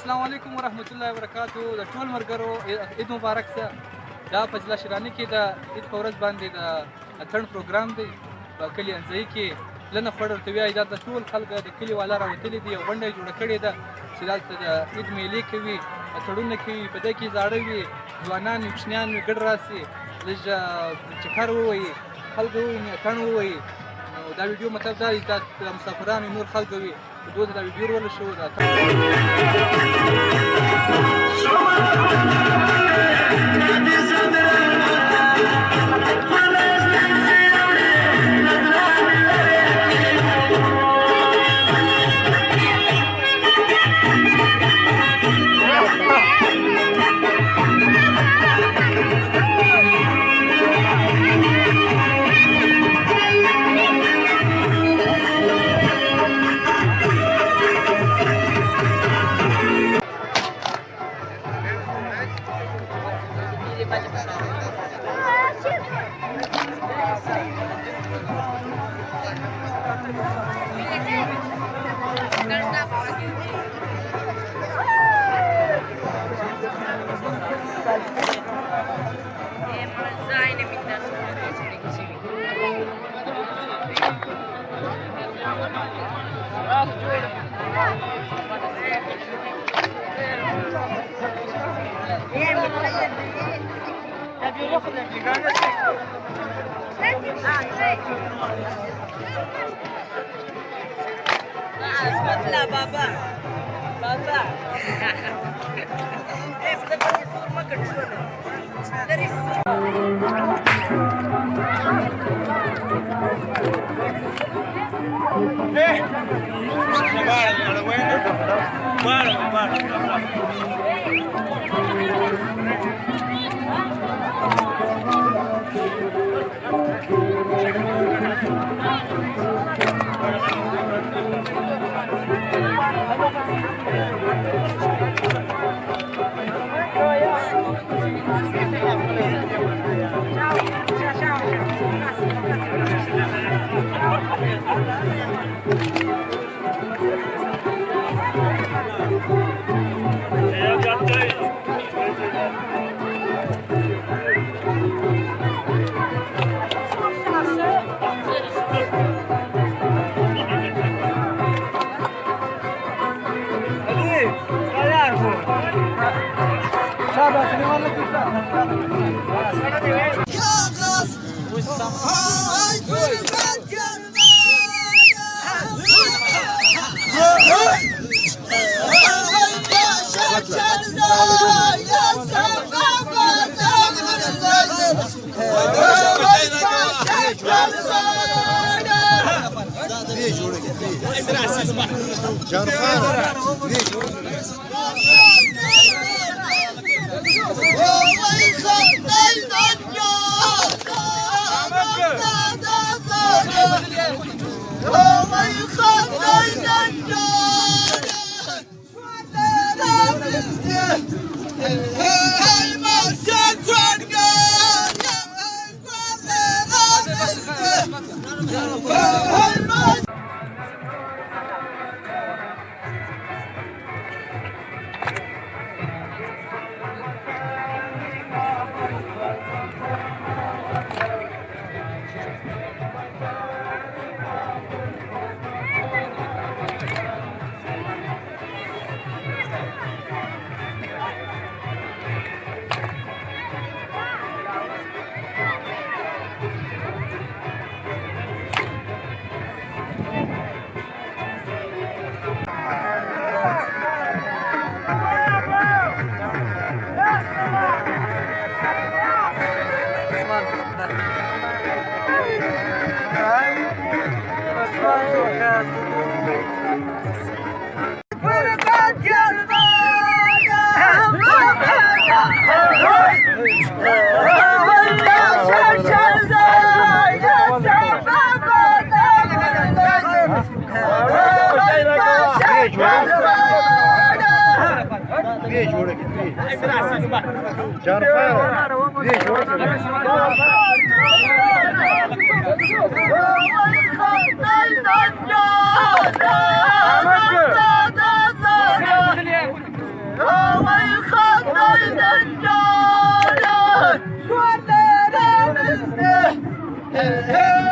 السلام علیکم ورحمۃ اللہ وبرکاتہ. د ټول ملګرو عید مبارک شه. دا په ضلع شیرانی کې د عید په ورځ باندې د اتن پروګرام دی په کلي انځئ کې. لنه خوړ ورته وایي دا د ټول خلک د کلي والا راوتلي دي او غونډه یې جوړه کړې ده چې دلته د عید میلې کوي، اتړونه کوي. په دې کې زاړه وي، ځوانان وي، کوچنیان وي، ګډ راسي، لږ چکر ووایي، خلک ووایي، اتڼ ووایي. نو دا ویډیو مطلب دا دی چې مسافران نور خلک وي دوی ته دا ویډیو ورول شو د لا بابا بابا ايه بدك صور ما كنت Hey, hey.